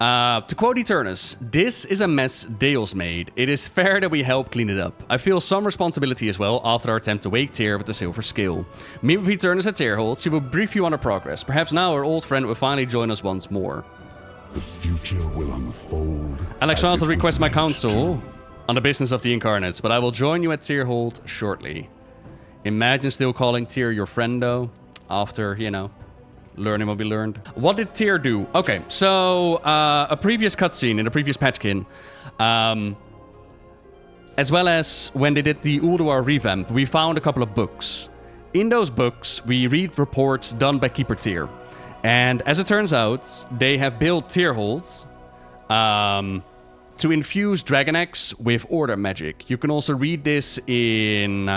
To quote Eternus, this is a mess Deus made. It is fair that we help clean it up. I feel some responsibility as well after our attempt to wake Tyr with the silver skill. Meet with Eternus at Tyrhold. She will brief you on her progress. Perhaps now our old friend will finally join us once more. The future will unfold. Alexstrasza requests my counsel on the business of the incarnates, but I will join you at Tyrhold shortly. Imagine still calling Tyr your friend though, after, you know, learning what we learned. What did Tyr do? Okay, so a previous cutscene in the previous patchkin, as well as when they did the Ulduar revamp, we found a couple of books. In those books, we read reports done by Keeper Tyr. And as it turns out, they have built Tyrholds to infuse Dragon Eggs with Order magic. You can also read this in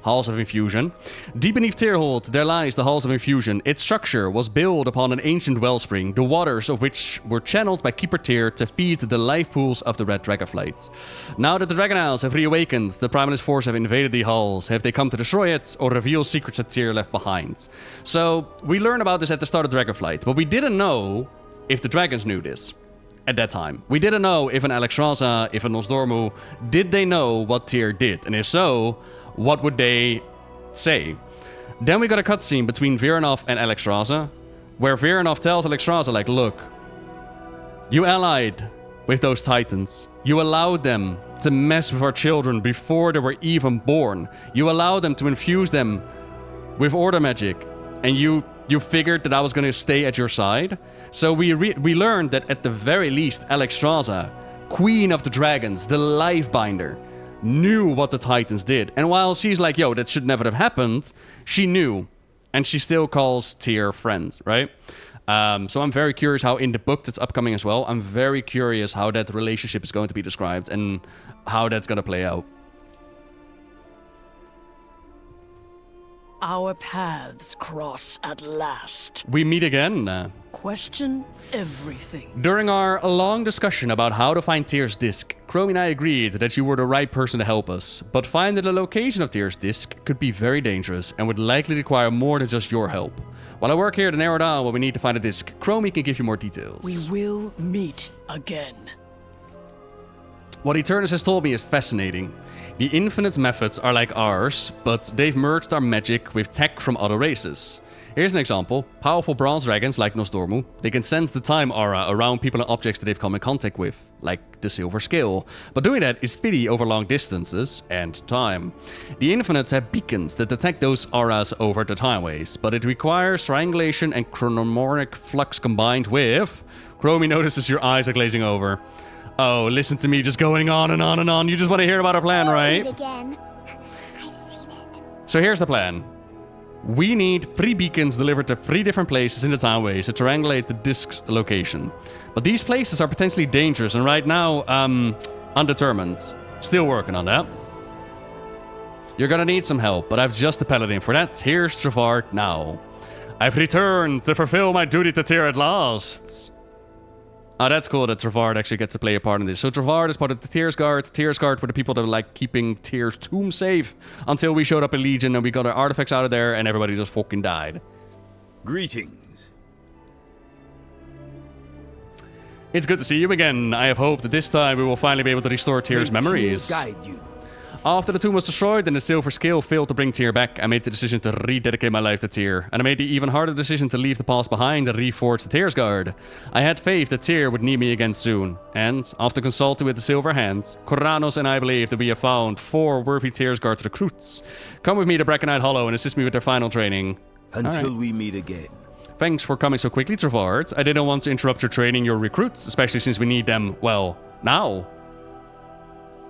Halls of Infusion. Deep beneath Tyrhold, there lies the Halls of Infusion. Its structure was built upon an ancient wellspring, the waters of which were channeled by Keeper Tyr to feed the life pools of the red dragonflight. Now that the Dragon Isles have reawakened, the Primalist force have invaded the halls. Have they come to destroy it or reveal secrets that Tyr left behind? So, we learned about this at the start of Dragonflight, but we didn't know if the dragons knew this at that time. We didn't know if an Alexstrasza, if a Nosdormu, did they know what Tyr did? And if so, what would they say? Then we got a cutscene between Viranov and Alexstrasza, where Viranov tells Alexstrasza, like, look, you allied with those titans. You allowed them to mess with our children before they were even born. You allowed them to infuse them with order magic, and you figured that I was going to stay at your side. So we learned that at the very least, Alexstrasza, Queen of the Dragons, the Lifebinder, knew what the Titans did. And while she's like, yo, that should never have happened, she knew. And she still calls Tyr friend, right? So I'm very curious how in the book that's upcoming as well, I'm very curious how that relationship is going to be described and how that's going to play out. Our paths cross at last. We meet again. Question everything. During our long discussion about how to find Tyr's disc, Chromie and I agreed that you were the right person to help us, but finding the location of Tyr's disc could be very dangerous and would likely require more than just your help. While I work here to narrow down what we need to find a disc, Chromie can give you more details. We will meet again. What Eternus has told me is fascinating. The Infinite methods are like ours, but they've merged our magic with tech from other races. Here's an example. Powerful bronze dragons like Nosdormu, they can sense the time aura around people and objects that they've come in contact with, like the silver scale. But doing that is fiddly over long distances and time. The Infinites have beacons that detect those auras over the timeways, but it requires triangulation and chronomorphic flux combined with... Chromie notices your eyes are glazing over. Oh, listen to me just going on and on and on. You just want to hear about our plan, right? Again. I've seen it. So here's the plan. We need 3 beacons delivered to 3 different places in the timeways to triangulate the disk's location. But these places are potentially dangerous and right now, undetermined. Still working on that. You're gonna need some help, but I've just the paladin for that. Here's Travart now. I've returned to fulfill my duty to Tyr at last. Oh, that's cool that Travart actually gets to play a part in this. So Travart is part of the Tyr's Guard. Tyr's Guard were the people that were like keeping Tyr's tomb safe until we showed up in Legion and we got our artifacts out of there and everybody just fucking died. Greetings. It's good to see you again. I have hope that this time we will finally be able to restore Tyr's memories. Guide you. After the tomb was destroyed and the silver scale failed to bring Tyr back, I made the decision to rededicate my life to Tyr. And I made the even harder decision to leave the past behind and reforge the Tyr's Guard. I had faith that Tyr would need me again soon. And, after consulting with the Silver Hand, Koranos and I believe that we have found 4 worthy Tyr's Guard recruits. Come with me to Brackenhide Hollow and assist me with their final training. Until we meet again. Thanks for coming so quickly, Travart. I didn't want to interrupt your training your recruits, especially since we need them, well, now.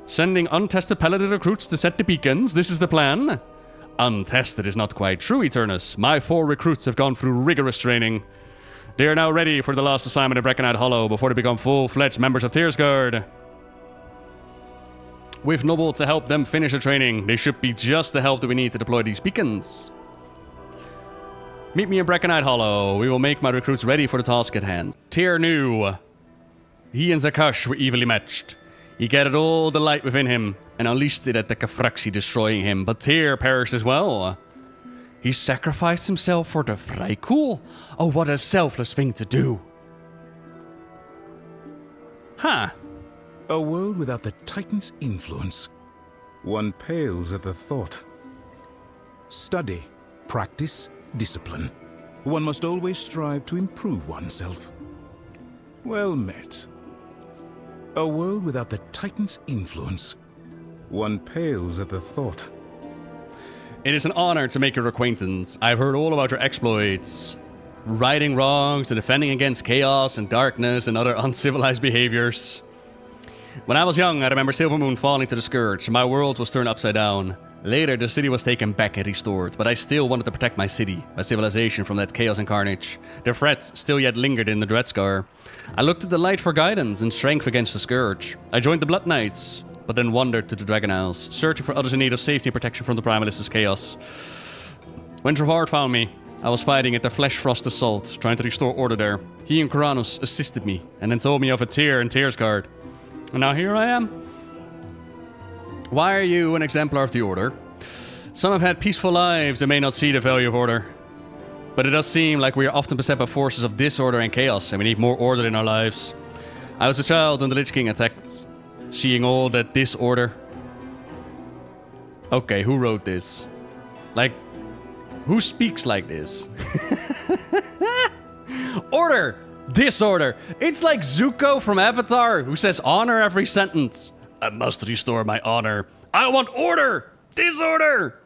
Sending untested paladin recruits to set the beacons, this is the plan. Untested is not quite true, Eternus. My 4 recruits have gone through rigorous training. They are now ready for the last assignment at Brackenhide Hollow before they become full-fledged members of Tyr's Guard. With Noble to help them finish the training, they should be just the help that we need to deploy these beacons. Meet me in Brackenhide Hollow. We will make my recruits ready for the task at hand. Tyr knew. He and Zakash were evenly matched. He gathered all the light within him and unleashed it at the Kafraxi, destroying him, but Tyr perished as well. He sacrificed himself for the Vrykul? Oh, what a selfless thing to do. Huh. A world without the Titan's influence. One pales at the thought. Study, practice, discipline. One must always strive to improve oneself. Well met. A world without the Titan's influence. One pales at the thought. It is an honor to make your acquaintance. I've heard all about your exploits. Righting wrongs and defending against chaos and darkness and other uncivilized behaviors. When I was young, I remember Silvermoon falling to the Scourge. My world was turned upside down. Later, the city was taken back and restored, but I still wanted to protect my city, my civilization, from that chaos and carnage. The threats still yet lingered in the Dreadscar. I looked to the light for guidance and strength against the Scourge. I joined the Blood Knights, but then wandered to the Dragon Isles, searching for others in need of safety and protection from the Primalis's chaos. When Travart found me, I was fighting at the Flesh Frost Assault, trying to restore order there. He and Koranos assisted me, and then told me of a Tyr and Tyr's guard. And now here I am. Why are you an exemplar of the Order? Some have had peaceful lives and may not see the value of order. But it does seem like we are often beset by forces of disorder and chaos, and we need more order in our lives. I was a child when the Lich King attacked, seeing all that disorder. Okay, who wrote this? Like, who speaks like this? Order! Disorder! It's like Zuko from Avatar, who says honor every sentence. I must restore my honor. I want order! Disorder!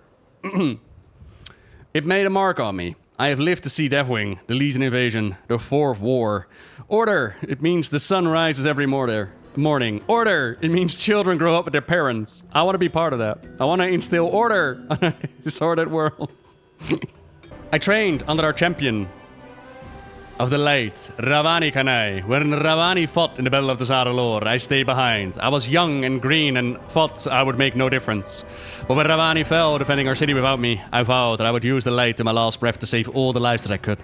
It made a mark on me. I have lived to see Deathwing, the Legion invasion, the Fourth War. Order! It means the sun rises every morning. Order! It means children grow up with their parents. I want to be part of that. I want to instill order on a disordered world. I trained under our champion of the light, Ravani Kanai. When Ravani fought in the Battle of the Zaralor, I stayed behind. I was young and green and thought I would make no difference. But when Ravani fell, defending our city without me, I vowed that I would use the light to my last breath to save all the lives that I could.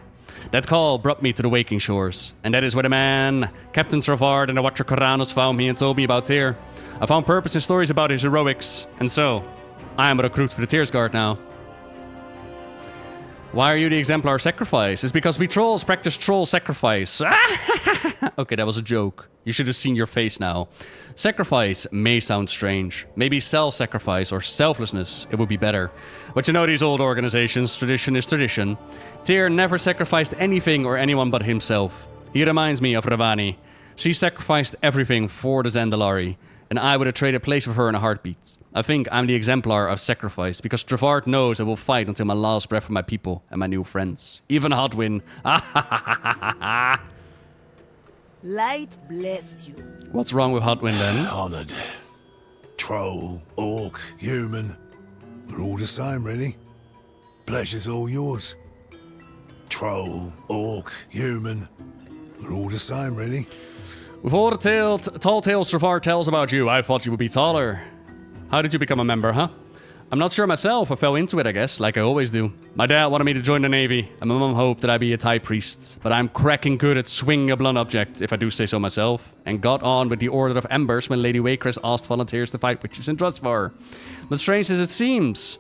That call brought me to the waking shores. And that is where the man, Captain Travart and the Watcher Koranos found me and told me about Tyr. I found purpose in stories about his heroics. And so, I am a recruit for the Tyr's Guard now. Why are you the exemplar sacrifice? It's because we trolls practice troll sacrifice. Okay, that was a joke. You should have seen your face now. Sacrifice may sound strange. Maybe self-sacrifice or selflessness, it would be better. But you know these old organizations, tradition is tradition. Tyr never sacrificed anything or anyone but himself. He reminds me of Ravani. She sacrificed everything for the Zandalari, and I would have traded place with her in a heartbeat. I think I'm the exemplar of sacrifice, because Travart knows I will fight until my last breath for my people and my new friends. Even Hodwin. Light bless you. What's wrong with Hodwin then? Honored. Troll, orc, human. We're all the same, really. Pleasure's all yours. Troll, orc, human. We're all the same, really. With all the tall tales Travart tells about you, I thought you would be taller. How did you become a member, huh? I'm not sure myself. I fell into it, I guess, like I always do. My dad wanted me to join the Navy, and my mum hoped that I'd be a TIE priest. But I'm cracking good at swinging a blunt object, if I do say so myself, and got on with the Order of Embers when Lady Waycrest asked volunteers to fight witches in Drustvar. But strange as it seems,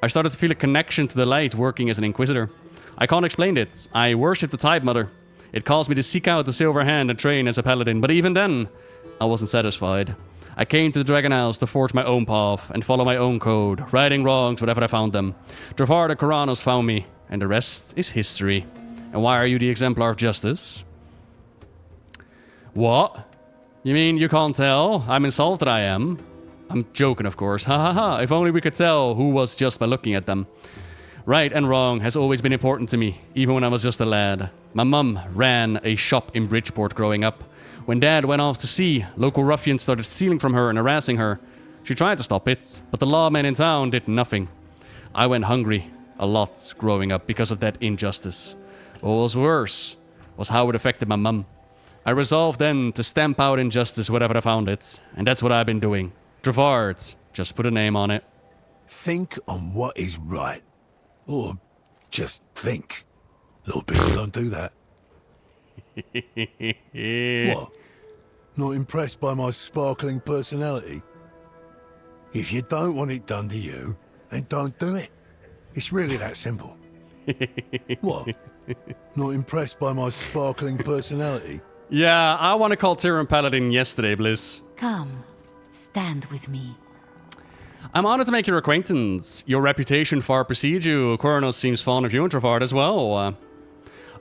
I started to feel a connection to the light working as an Inquisitor. I can't explain it. I worship the Tide Mother. It caused me to seek out the Silver Hand and train as a paladin, but even then, I wasn't satisfied. I came to the Dragon Isles to forge my own path and follow my own code, righting wrongs wherever I found them. Travart and Koranos found me, and the rest is history. And why are you the exemplar of justice? What? You mean you can't tell? I'm insulted, I am. I'm joking, of course. Ha ha ha. If only we could tell who was just by looking at them. Right and wrong has always been important to me, even when I was just a lad. My mum ran a shop in Bridgeport growing up. When Dad went off to sea, local ruffians started stealing from her and harassing her. She tried to stop it, but the lawmen in town did nothing. I went hungry a lot growing up because of that injustice. What was worse was how it affected my mum. I resolved then to stamp out injustice wherever I found it, and that's what I've been doing. Travart, just put a name on it. Think on what is right. Or just think. Little people don't do that. What? Not impressed by my sparkling personality? If you don't want it done to you, then don't do it. It's really that simple. What? Not impressed by my sparkling personality? Yeah, I want to call Tyr Paladin yesterday, Bliss. Come, stand with me. I'm honored to make your acquaintance. Your reputation far precedes you. Coronos seems fond of you and Travart as well.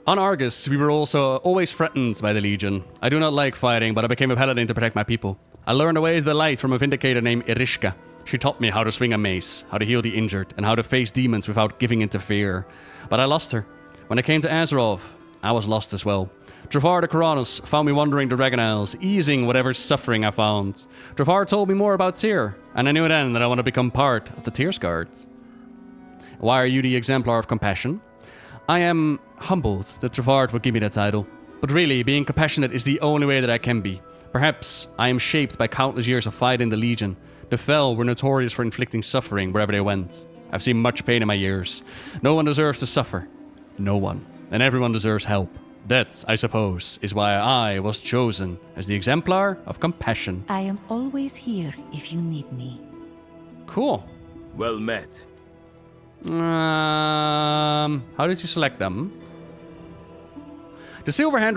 On Argus, we were also always threatened by the Legion. I do not like fighting, but I became a paladin to protect my people. I learned the ways of the light from a vindicator named Irishka. She taught me how to swing a mace, how to heal the injured, and how to face demons without giving in to fear. But I lost her. When I came to Azeroth, I was lost as well. Travart the Coronos found me wandering the Dragon Isles, easing whatever suffering I found. Travart told me more about Tyr, and I knew then that I want to become part of the Tyr's Guard. Why are you the exemplar of compassion? I am humbled that Travart would give me that title. But really, being compassionate is the only way that I can be. Perhaps I am shaped by countless years of fighting the Legion. The Fel were notorious for inflicting suffering wherever they went. I've seen much pain in my years. No one deserves to suffer. No one. And everyone deserves help. That, I suppose, is why I was chosen as the exemplar of compassion. I am always here if you need me. Cool. Well met. How did you select them? The Silverhand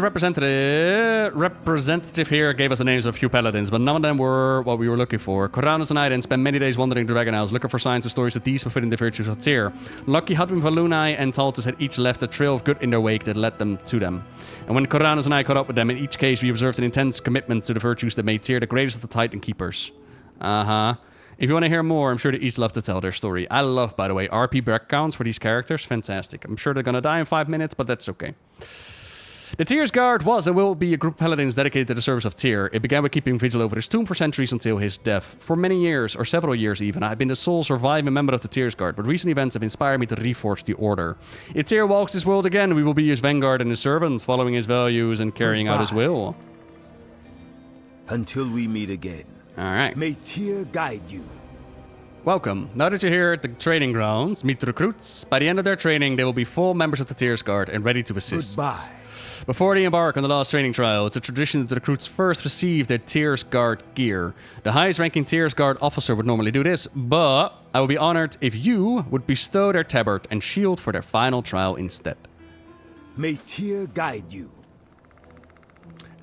representative here gave us the names of a few paladins, but none of them were what we were looking for. Coronos and I then spent many days wandering the Dragon Isles, looking for signs and stories that these were fitting the virtues of Tyr. Lucky Hudwin, Valunai, and Taltus had each left a trail of good in their wake that led them to them. And when Coronos and I caught up with them, in each case we observed an intense commitment to the virtues that made Tyr the greatest of the Titan Keepers. If you want to hear more, I'm sure they each love to tell their story. I love, by the way, RP backgrounds for these characters. Fantastic. I'm sure they're going to die in 5 minutes, but that's okay. The Tyr's Guard was and will be a group of paladins dedicated to the service of Tyr. It began with keeping vigil over his tomb for centuries until his death. For many years, or several years even, I've been the sole surviving member of the Tyr's Guard, but recent events have inspired me to reforge the order. If Tyr walks this world again, we will be his vanguard and his servants, following his values and carrying out his will. Until we meet again. Alright. May Tyr guide you. Welcome. Now that you're here at the training grounds, meet the recruits. By the end of their training, they will be full members of the Tyr's Guard and ready to assist. Goodbye. Before they embark on the last training trial, it's a tradition that the recruits first receive their Tyr's Guard gear. The highest-ranking Tyr's Guard officer would normally do this, but I would be honored if you would bestow their tabard and shield for their final trial instead. May Tyr guide you.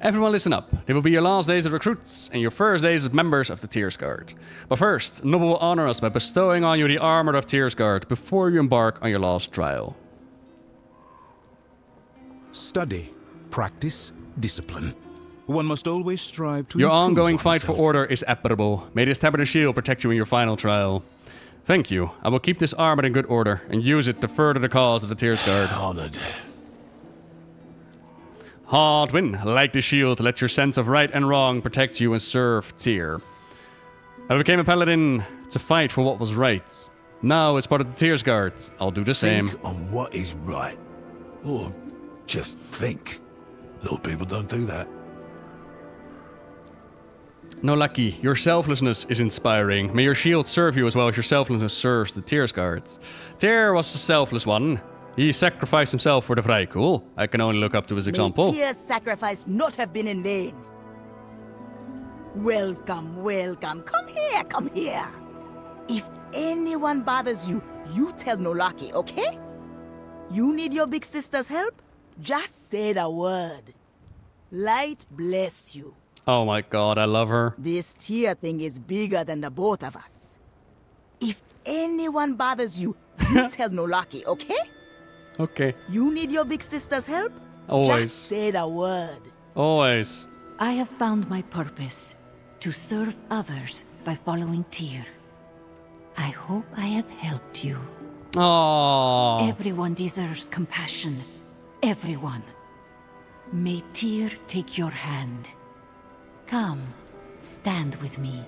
Everyone listen up. They will be your last days as recruits and your first days as members of the Tyr's Guard. But first, Noble will honor us by bestowing on you the armor of Tyr's Guard before you embark on your last trial. Study, practice, discipline. One must always strive to Your improve ongoing fight for oneself. order is admirable. May this tabard and shield protect you in your final trial. Thank you. I will keep this armor in good order and use it to further the cause of the Tyr's Guard. Honored. Hardwin, like the shield, let your sense of right and wrong protect you and serve Tyr. I became a paladin to fight for what was right. Now it's part of the Tyr's Guard. I'll do the same. Think on what is right. Or just think. A lot of people don't do that. No, Lucky, your selflessness is inspiring. May your shield serve you as well as your selflessness serves the Tyr's Guard. Tyr was a selfless one. He sacrificed himself for the Vrykul. I can only look up to his example. May Tyr's sacrifice not have been in vain. Welcome, welcome. Come here, come here. If anyone bothers you, you tell Nolaki, okay? You need your big sister's help? Just say the word. Light bless you. Oh my god, I love her. This Tyr thing is bigger than the both of us. If anyone bothers you, you tell Nolaki, okay? Okay. You need your big sister's help? Always. Just say the word. Always. I have found my purpose, to serve others by following Tyr. I hope I have helped you. Aww. Everyone deserves compassion. Everyone. May Tyr take your hand. Come, stand with me.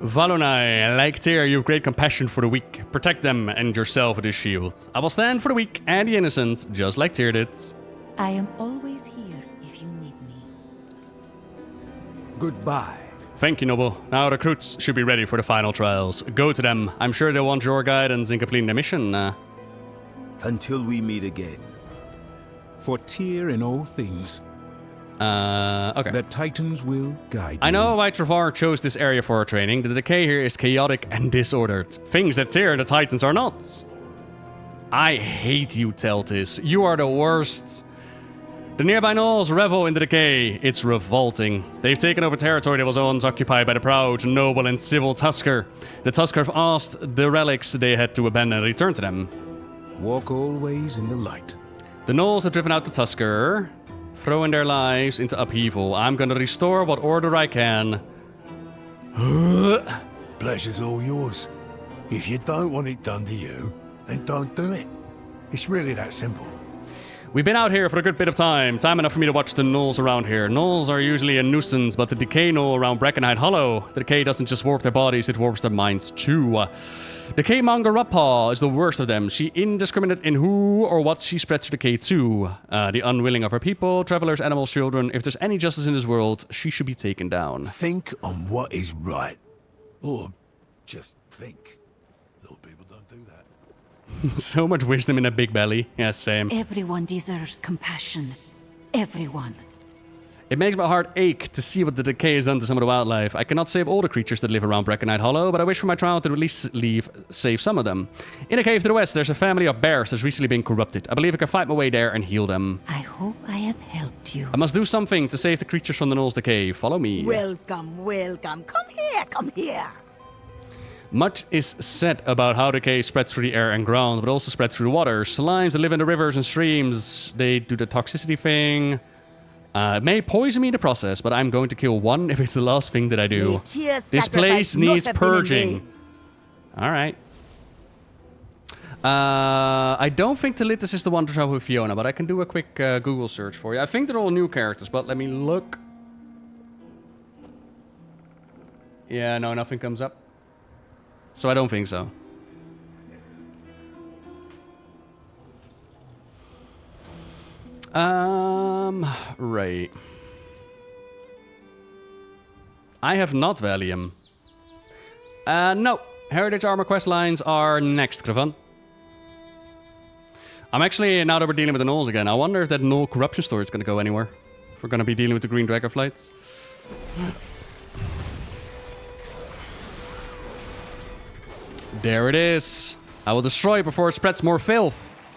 Valonai, like Tyr, you have great compassion for the weak. Protect them and yourself with this shield. I will stand for the weak and the innocent, just like Tyr did. I am always here if you need me. Goodbye. Thank you, Noble. Now recruits should be ready for the final trials. Go to them. I'm sure they'll want your guidance in completing their mission. Until we meet again. For Tyr in all things. Okay. The Titans will guide you. I know why Travar chose this area for our training. The decay here is chaotic and disordered. Things that Tyr and the Titans are not. I hate you, Teltis. You are the worst. The nearby gnolls revel in the decay. It's revolting. They've taken over territory that was once occupied by the proud, noble, and civil Tusker. The Tusker have asked the relics they had to abandon and return to them. Walk always in the light. The gnolls have driven out the Tusker, throwing their lives into upheaval. I'm gonna restore what order I can. Pleasure's all yours. If you don't want it done to you, then don't do it. It's really that simple. We've been out here for a good bit of time. Time enough for me to watch the gnolls around here. Gnolls are usually a nuisance, but the decay gnoll around Brackenhide Hollow, the decay doesn't just warp their bodies, it warps their minds too. Decay monger Rutpaw is the worst of them. She indiscriminate in who or what she spreads her decay to. The unwilling of her people, travelers, animals, children. If there's any justice in this world, she should be taken down. Think on what is right. Or just think. Little people don't do that. So much wisdom in a big belly. Yeah, same. Everyone deserves compassion. Everyone. It makes my heart ache to see what the decay has done to some of the wildlife. I cannot save all the creatures that live around Brackenhide Hollow, but I wish for my child to at least save some of them. In a cave to the west, there's a family of bears that's recently been corrupted. I believe I can fight my way there and heal them. I hope I have helped you. I must do something to save the creatures from the gnolls' decay. Follow me. Welcome, welcome. Come here, come here. Much is said about how decay spreads through the air and ground, but also spreads through the water. Slimes that live in the rivers and streams, they do the toxicity thing. It may poison me in the process, but I'm going to kill one if it's the last thing that I do. This place needs purging. Alright. I don't think Telitis is the one to travel with Fiona, but I can do a quick Google search for you. I think they're all new characters, but let me look. Yeah, no, nothing comes up. So I don't think so. Right. I have not Valium. No. Heritage Armor quest lines are next, Kravan. I'm actually, now that we're dealing with the gnolls again, I wonder if that gnoll corruption story is going to go anywhere. If we're going to be dealing with the green dragonflights. There it is. I will destroy it before it spreads more filth.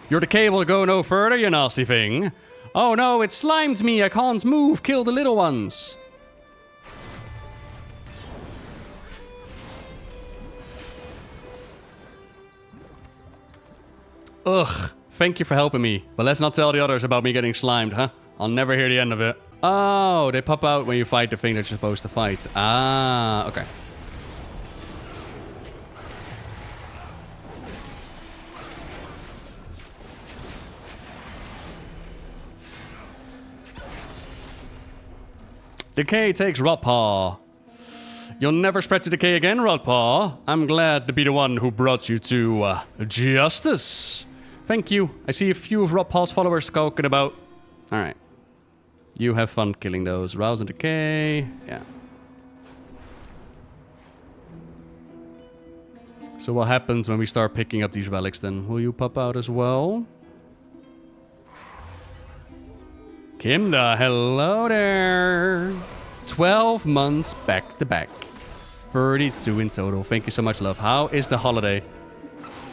Your decay will go no further, you nasty thing. Oh no, it slimes me. I can't move. Kill the little ones. Ugh. Thank you for helping me. But let's not tell the others about me getting slimed, huh? I'll never hear the end of it. Oh, they pop out when you fight the thing that you're supposed to fight. Ah, okay. Decay takes Rotpaw. You'll never spread to decay again, Rotpaw. I'm glad to be the one who brought you to justice. Thank you. I see a few of Rotpaw's followers skulking about. Alright. You have fun killing those. Rouse and decay. Yeah. So what happens when we start picking up these relics then? Will you pop out as well? Kimda, hello there. 12 months back to back. 32 in total. Thank you so much, love. How is the holiday?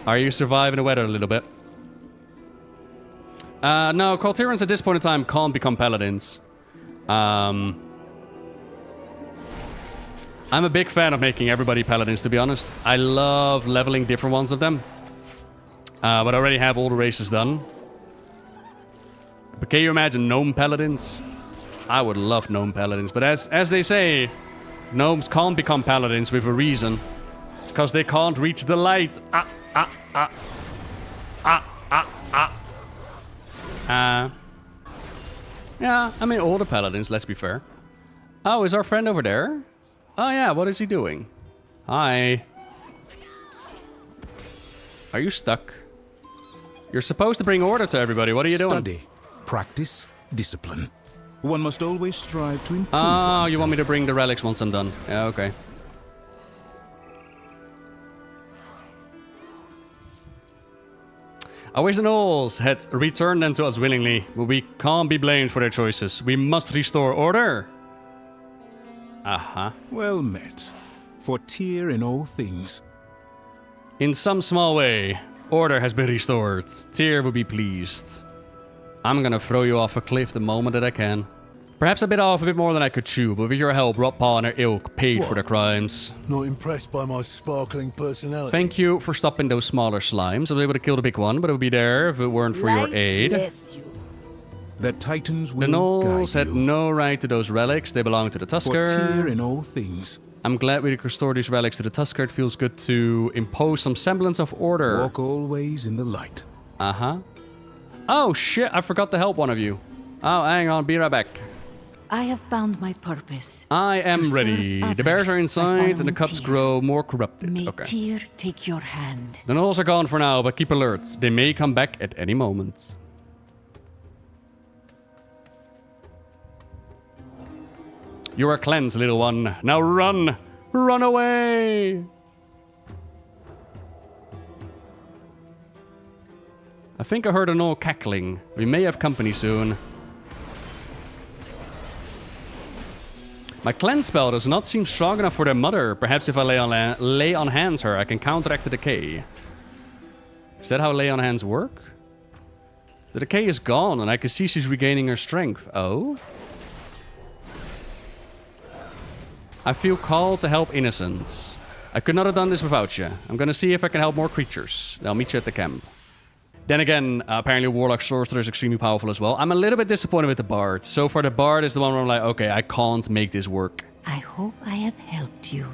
Are you surviving the weather a little bit? No, Cultirans at this point in time can't become paladins. I'm a big fan of making everybody paladins, to be honest. I love leveling different ones of them. But I already have all the races done. But can you imagine gnome paladins? I would love gnome paladins. But as they say, gnomes can't become paladins with a reason. Because they can't reach the light. Yeah, I mean, all the paladins, let's be fair. Oh, is our friend over there? Oh yeah, what is he doing? Hi. Are you stuck? You're supposed to bring order to everybody. What are you doing? Study, practice, discipline. One must always strive to improve oneself. You want me to bring the relics once I'm done? Yeah, okay. I wish the Gnolls had returned them to us willingly, but we can't be blamed for their choices. We must restore order. Uh-huh. Well met. For Tyr in all things. In some small way, order has been restored. Tyr will be pleased. I'm gonna throw you off a cliff the moment that I can. Perhaps a bit more than I could chew, but with your help, Rodpaw and her ilk paid for their crimes. Not impressed by my sparkling personality. Thank you for stopping those smaller slimes. I was able to kill the big one, but it would be there if it weren't for your aid. Bless you. The Titans will The Gnolls guide had you. no right to those relics. They belong to the For Tusker. Tyr in all things. I'm glad we could restore these relics to the Tusker. It feels good to impose some semblance of order. Walk always in the light. Uh-huh. Oh, shit. I forgot to help one of you. Oh, hang on. Be right back. I have found my purpose. I am To ready. serve The bears others are by inside and the following cups Tyr. grow more corrupted. May Okay. Tyr take your hand. The Gnolls are gone for now, but keep alert. They may come back at any moment. You are cleansed, little one. Now run! Run away! I think I heard a Gnoll cackling. We may have company soon. My cleanse spell does not seem strong enough for their mother. Perhaps if I lay on hands her, I can counteract the decay. Is that how lay on hands work? The decay is gone, and I can see she's regaining her strength. Oh? I feel called to help innocents. I could not have done this without you. I'm gonna see if I can help more creatures. I'll meet you at the camp. Then again, apparently Warlock Sorcerer is extremely powerful as well. I'm a little bit disappointed with the Bard. So far, the Bard is the one where I'm like, okay, I can't make this work. I hope I have helped you.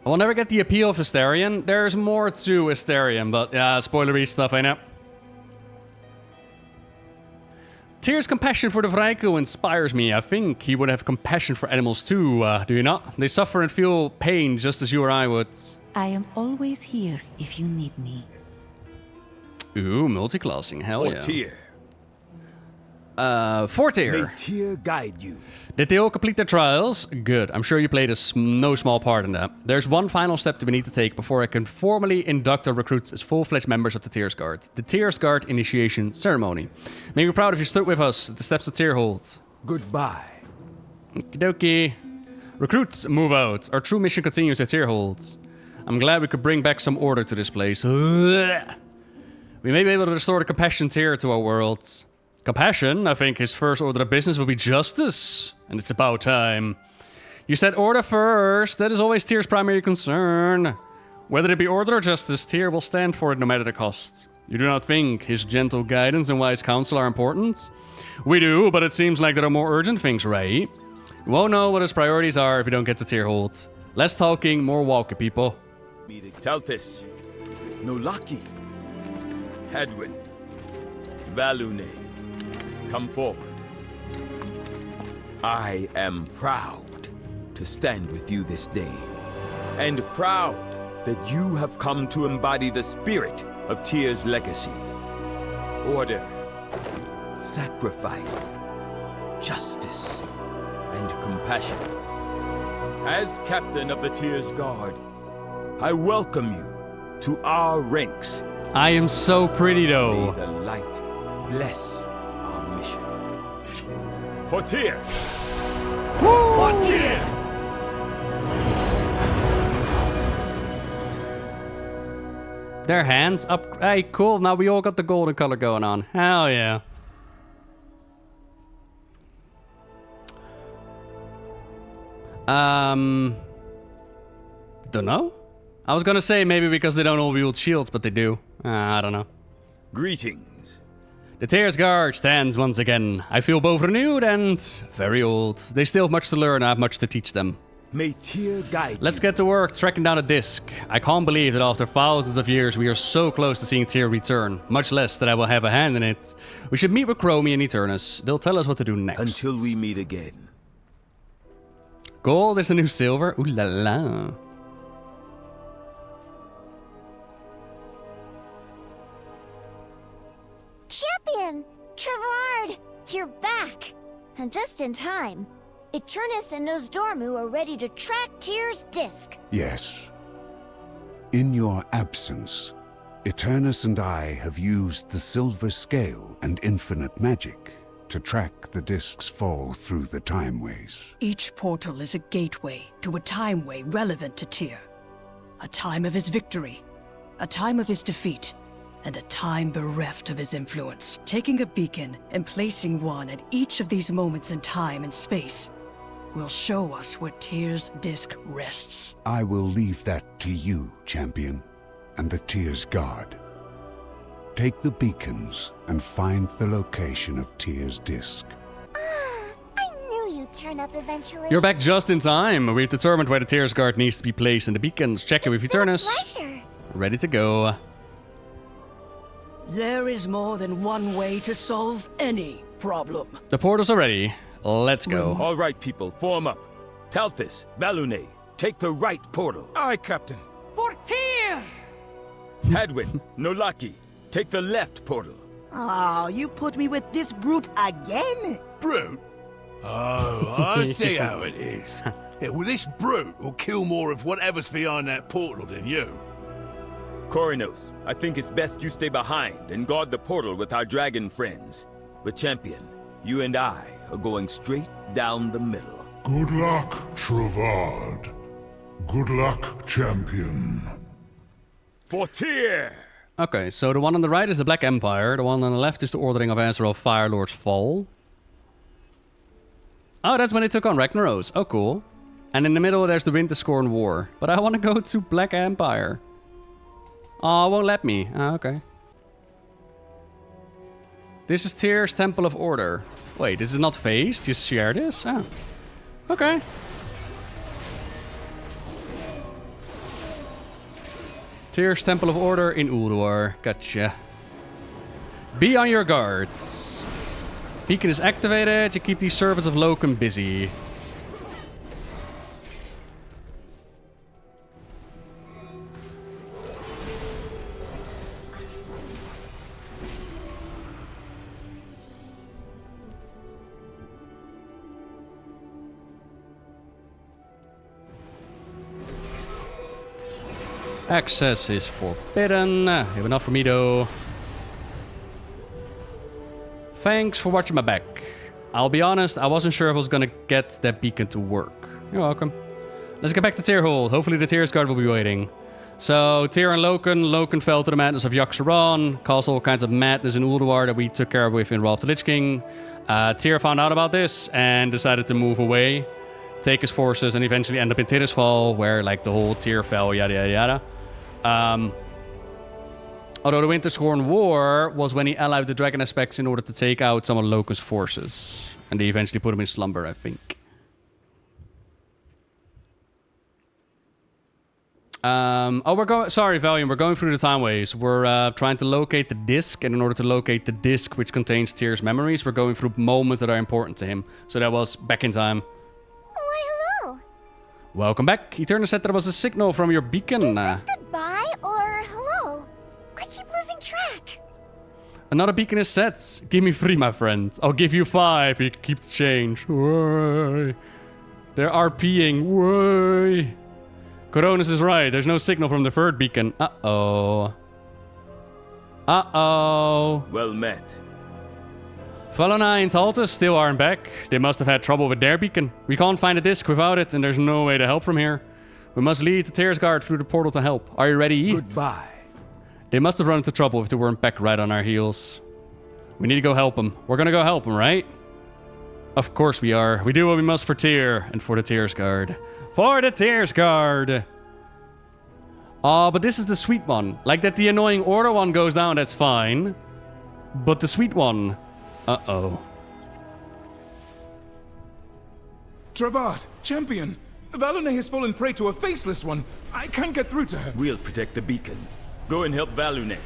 I will never get the appeal of Astarion. There's more to Astarion, but yeah, spoilery stuff, I know. Tyr's compassion for the Vrijko inspires me. I think he would have compassion for animals too, do you not? They suffer and feel pain just as you or I would. I am always here if you need me. Ooh, multiclassing, hell For yeah. Tyr. For Tyr. May Tyr guide you. Did they all complete their trials? Good. I'm sure you played no small part in that. There's one final step that we need to take before I can formally induct our recruits as full-fledged members of the Tyr's Guard. The Tyr's Guard Initiation Ceremony. May be proud if you stood with us at the steps of Tyrhold. Goodbye. Okie dokie. Recruits, move out. Our true mission continues at Tyrhold. I'm glad we could bring back some order to this place. We may be able to restore the compassion Tyr to our world. Compassion? I think his first order of business will be justice. And it's about time. You said order first. That is always Tyr's primary concern. Whether it be order or justice, Tyr will stand for it no matter the cost. You do not think his gentle guidance and wise counsel are important? We do, but it seems like there are more urgent things, right? We won't know what his priorities are if we don't get to Tyrhold. Less talking, more walking, people. Talthis. Nolaki. Hadwin. Valune. Come forward. I am proud to stand with you this day, and proud that you have come to embody the spirit of Tyr's legacy. Order, sacrifice, justice, and compassion. As captain of the Tyr's Guard, I welcome you to our ranks. I am so pretty, May though. the light bless our mission. For Tyr! For Tyr! Their hands up. Hey, cool. Now we all got the golden color going on. Hell yeah. Don't know. I was gonna say maybe because they don't all wield shields, but they do. I don't know. Greetings. The Tyr's Guard stands once again. I feel both renewed and very old. They still have much to learn and I have much to teach them. May Tyr guide Let's you. get to work tracking down a disc. I can't believe that after thousands of years we are so close to seeing Tyr return. Much less that I will have a hand in it. We should meet with Chromie and Eternus. They'll tell us what to do next. Until we meet again. Gold is the new silver. Ooh la la. Champion! Trevard! You're back! And just in time. Eternus and Nosdormu are ready to track Tyr's disc. Yes. In your absence, Eternus and I have used the silver scale and infinite magic to track the disk's fall through the timeways. Each portal is a gateway to a timeway relevant to Tyr. A time of his victory, a time of his defeat, and a time bereft of his influence. Taking a beacon and placing one at each of these moments in time and space will show us where Tyr's disk rests. I will leave that to you, champion, and the Tyr's guard. Take the beacons and find the location of Tyr's disk. I knew you'd turn up eventually. You're back just in time. We've determined where the Tyr's guard needs to be placed in the beacons. Check it with Eternus. Pleasure. Ready to go. There is more than one way to solve any problem. The portals are ready. Let's go. All right, people, form up. Talthis, Balune, take the right portal. Aye, Captain. For Tyr! Hadwin, Nolaki, take the left portal. Oh, you put me with this brute again? Brute? Oh, I see how it is. Yeah, well, this brute will kill more of whatever's behind that portal than you. Corinos, I think it's best you stay behind and guard the portal with our dragon friends. But Champion, you and I are going straight down the middle. Good luck, Travad. Good luck, champion. For Tyr! Okay, so the one on the right is the Black Empire. The one on the left is the Ordering of Azeroth Firelord's Fall. Oh, that's when they took on Ragnaros. Oh, cool. And in the middle, there's the Winterscorn War. But I want to go to Black Empire. Oh, won't let me. Oh, okay. This is Tyr's Temple of Order. Wait, this is not phased? You share this? Oh. Okay. Tyr's Temple of Order in Ulduar. Gotcha. Be on your guards. Beacon is activated. You keep these servants of Loken busy. Access is forbidden. You have enough for me though. Thanks for watching my back. I'll be honest, I wasn't sure if I was gonna get that beacon to work. You're welcome. Let's get back to Tyrhold. Hopefully the Tyr's guard will be waiting. So, Tyr and Loken. Loken fell to the madness of Yogg-Saron, caused all kinds of madness in Ulduar that we took care of with in Wrath of the Lich King. Tyr found out about this and decided to move away, take his forces, and eventually end up in Tirisfal, where like the whole Tyr fell, yada yada yada. Although the Winterscorn War was when he allied the dragon aspects in order to take out some of Loken's forces. And they eventually put him in slumber, I think. Sorry, Valiant, we're going through the timeways. We're trying to locate the disc, and in order to locate the disc which contains Tyr's memories, we're going through moments that are important to him. So that was back in time. Why, hello. Welcome back. Eternus said there was a signal from your beacon. Is this goodbye or hello? I keep losing track. Another beacon is set. Give me 3, my friend. I'll give you 5 if you keep the change. Why? They're RPing. Why? Coronis is right. There's no signal from the 3rd beacon. Uh-oh. Uh-oh. Well met. Valonai and Taltus still aren't back. They must have had trouble with their beacon. We can't find a disc without it, and there's no way to help from here. We must lead the Tyr's guard through the portal to help. Are you ready? Goodbye. They must have run into trouble if they weren't back right on our heels. We need to go help them. We're gonna go help them, right? Of course we are. We do what we must for Tyr and for the Tyr's guard. For the Tyr's guard! Oh, but this is the sweet one. Like that the annoying Order one goes down, that's fine. But the sweet one... Uh-oh. Travad, champion! Valone has fallen prey to a faceless one. I can't get through to her. We'll protect the beacon. Go and help Valune.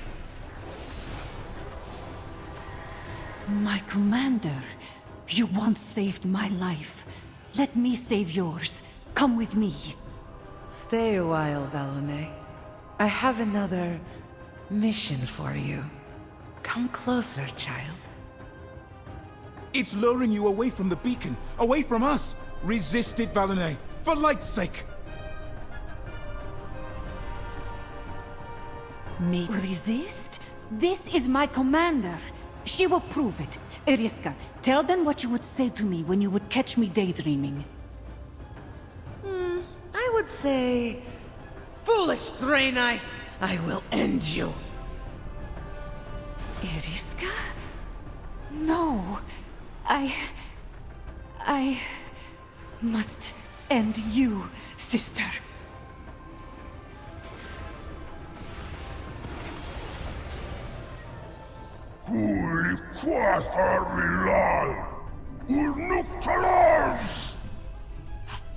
My commander, you once saved my life. Let me save yours. Come with me. Stay a while, Valone. I have another mission for you. Come closer, child. It's luring you away from the beacon, away from us. Resist it, Valone, for light's sake. Me resist? This is my commander. She will prove it. Eriska, tell them what you would say to me when you would catch me daydreaming. I would say... Foolish Draenei, I will end you. Eriska? No. I must end you, sister. Holy Quatharilal! Urnuctalars!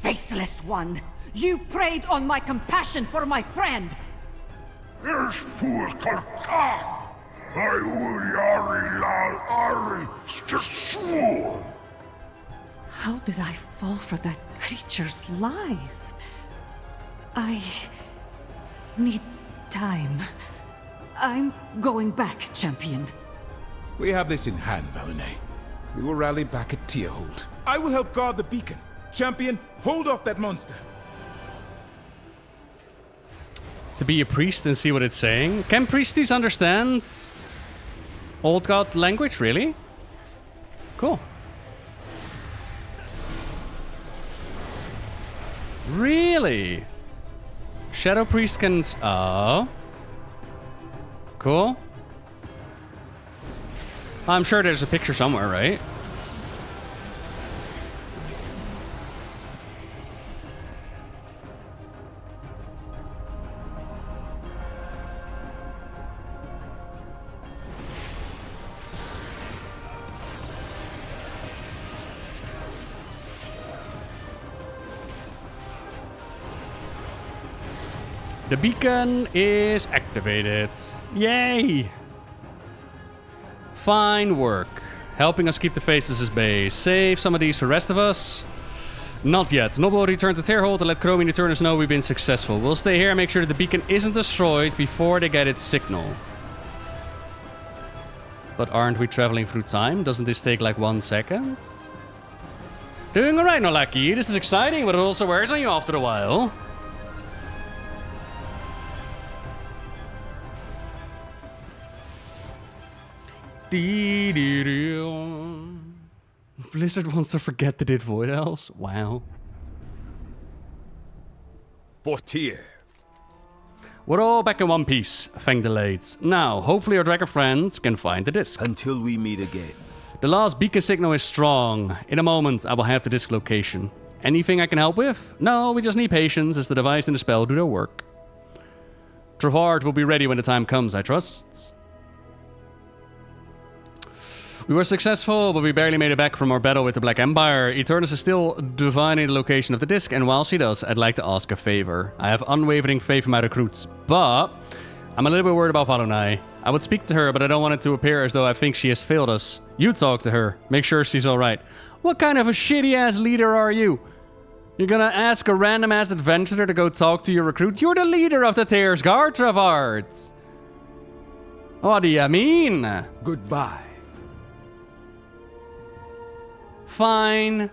Faceless one! You preyed on my compassion for my friend! Erspur Kalkaf! Ayuriarilal Ari Stasur! How did I fall for that creature's lies? I need time. I'm going back, champion. We have this in hand, Valene. We will rally back at Tyrhold. I will help guard the beacon. Champion, hold off that monster. To be a priest and see what it's saying? Can priesties understand Old God language, really? Cool. Really? Shadow Priest can... Oh. Cool. I'm sure there's a picture somewhere, right? The beacon is activated. Yay! Fine work. Helping us keep the faces at bay. Save some of these for the rest of us. Not yet. Nob will return to Tyrhold to let Chromie and Eternus know we've been successful. We'll stay here and make sure that the beacon isn't destroyed before they get its signal. But aren't we traveling through time? Doesn't this take like 1 second? Doing alright, Nolaki. This is exciting, but it also wears on you after a while. Blizzard wants to forget they did Void Elves? Wow. For Tyr. We're all back in one piece, thank the late. Now, hopefully our dragon friends can find the disc. Until we meet again. The last beacon signal is strong. In a moment, I will have the disc location. Anything I can help with? No, we just need patience as the device and the spell do their work. Travart will be ready when the time comes, I trust. We were successful, but we barely made it back from our battle with the Black Empire. Eternus is still divining the location of the disc, and while she does, I'd like to ask a favor. I have unwavering faith in my recruits, but I'm a little bit worried about Valonai. I would speak to her, but I don't want it to appear as though I think she has failed us. You talk to her. Make sure she's alright. What kind of a shitty-ass leader are you? You're gonna ask a random-ass adventurer to go talk to your recruit? You're the leader of the Tyr's Guard, Travart. What do you mean? Goodbye. Fine,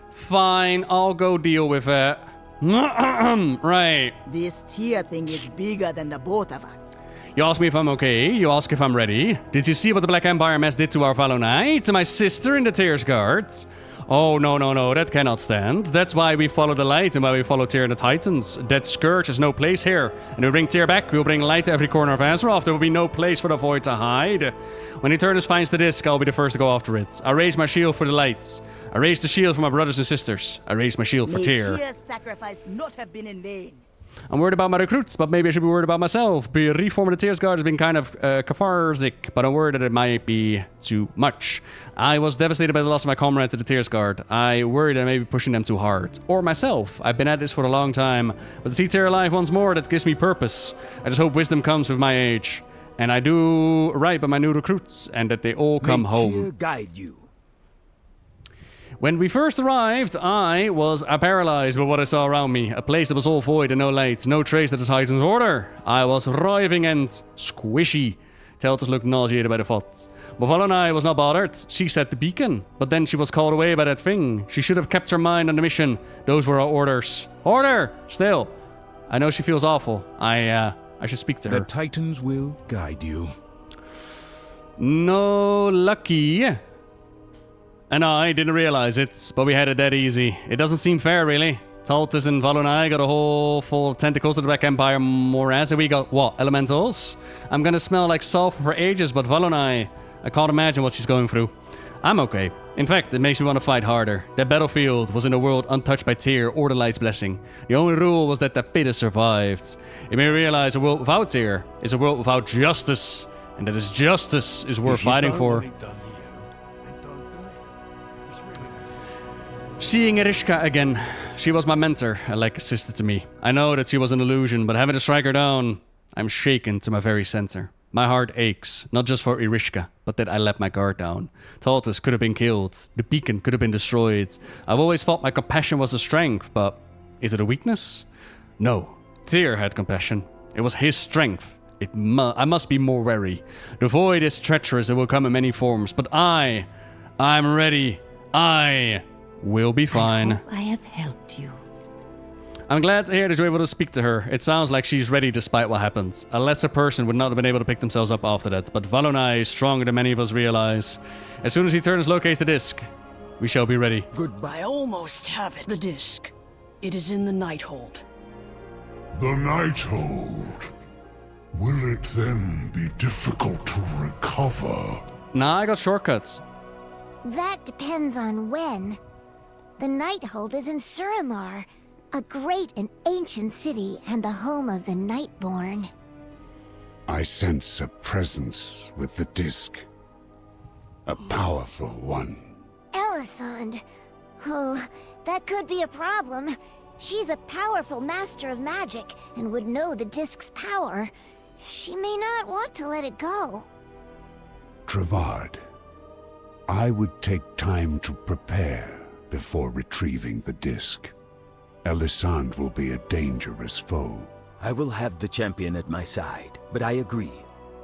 I'll go deal with it. Right. This Tyr thing is bigger than the both of us. You ask me if I'm okay, you ask if I'm ready. Did you see what the Black Empire mess did to our Valonai? To my sister in the Tyr's Guards? Oh, no, that cannot stand. That's why we follow the light and why we follow Tyr and the Titans. That scourge has no place here. And we bring Tyr back, we'll bring light to every corner of Azeroth. There will be no place for the Void to hide. When Eternus finds the disc, I'll be the first to go after it. I raise my shield for the lights. I raise the shield for my brothers and sisters. I raise my shield for Tyr. May Tyr's sacrifice not have been in vain. I'm worried about my recruits, but maybe I should be worried about myself. Reforming the Tyr's Guard has been kind of cathartic, but I'm worried that it might be too much. I was devastated by the loss of my comrade to the Tyr's Guard. I worried I may be pushing them too hard. Or myself. I've been at this for a long time. But to see Tyr alive once more, that gives me purpose. I just hope wisdom comes with my age. And I do right by my new recruits, and that they all come home. Tyr guide you. When we first arrived, I was paralyzed by what I saw around me. A place that was all void and no light, no trace of the Titan's order. I was writhing and squishy. Teltus looked nauseated by the thought. But Valonai was not bothered. She set the beacon. But then she was called away by that thing. She should have kept her mind on the mission. Those were our orders. Order! Still. I know she feels awful. I I should speak to her. The Titans will guide you. No lucky. And I didn't realize it, but we had it that easy. It doesn't seem fair, really. Taltus and Valonai got a whole full of tentacles to the Black Empire morass, and we got, what, elementals? I'm gonna smell like sulfur for ages, but Valonai, I can't imagine what she's going through. I'm okay. In fact, it makes me want to fight harder. That battlefield was in a world untouched by Tyr or the Light's blessing. The only rule was that the fittest survived. It made me realize a world without Tyr is a world without justice, and that his justice is worth fighting for. Seeing Erishka again. She was my mentor, like a sister to me. I know that she was an illusion, but having to strike her down, I'm shaken to my very center. My heart aches, not just for Erishka, but that I let my guard down. Taltus could have been killed. The beacon could have been destroyed. I've always thought my compassion was a strength, but is it a weakness? No. Tyr had compassion. It was his strength. I must be more wary. The void is treacherous. It will come in many forms, but I'm ready. I will be fine. I hope I have helped you. I'm glad to hear that you're able to speak to her. It sounds like she's ready despite what happens. A lesser person would not have been able to pick themselves up after that, but Valonai is stronger than many of us realize. As soon as he turns locates the disc, we shall be ready. I almost have it. The disc. It is in the Nighthold. The Nighthold. Will it then be difficult to recover? Nah, I got shortcuts. That depends on when. The Nighthold is in Suramar, a great and ancient city and the home of the Nightborn. I sense a presence with the disc. A powerful one. Elisande. Oh, that could be a problem. She's a powerful master of magic and would know the disc's power. She may not want to let it go. Travad, I would take time to prepare before retrieving the disc. Elisande will be a dangerous foe. I will have the champion at my side, but I agree.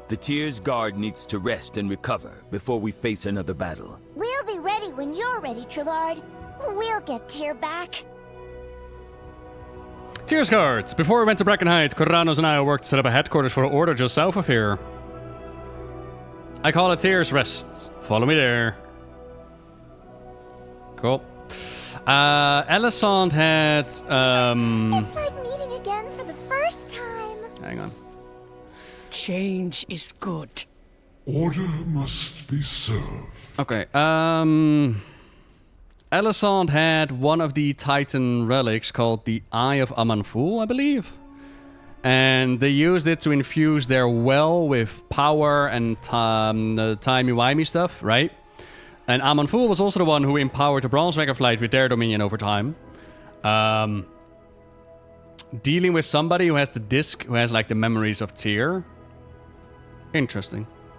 The Tyr's guard needs to rest and recover before we face another battle. We'll be ready when you're ready, Travad. We'll get Tyr back. Tyr's guards. Before we went to Brackenhide, Corranos and I worked to set up a headquarters for the Order just south of here. I call it Tyr's Rest. Follow me there. Cool. Elisande had, It's like meeting again for the first time. Hang on. Change is good. Order must be served. Okay, Elisande had one of the Titan relics called the Eye of Aman'Thul, I believe. And they used it to infuse their well with power and timey-wimey stuff, right? And Aman'Thul was also the one who empowered the Bronze Dragonflight with their dominion over time. Dealing with somebody who has the disc, who has like the memories of Tyr. Interesting.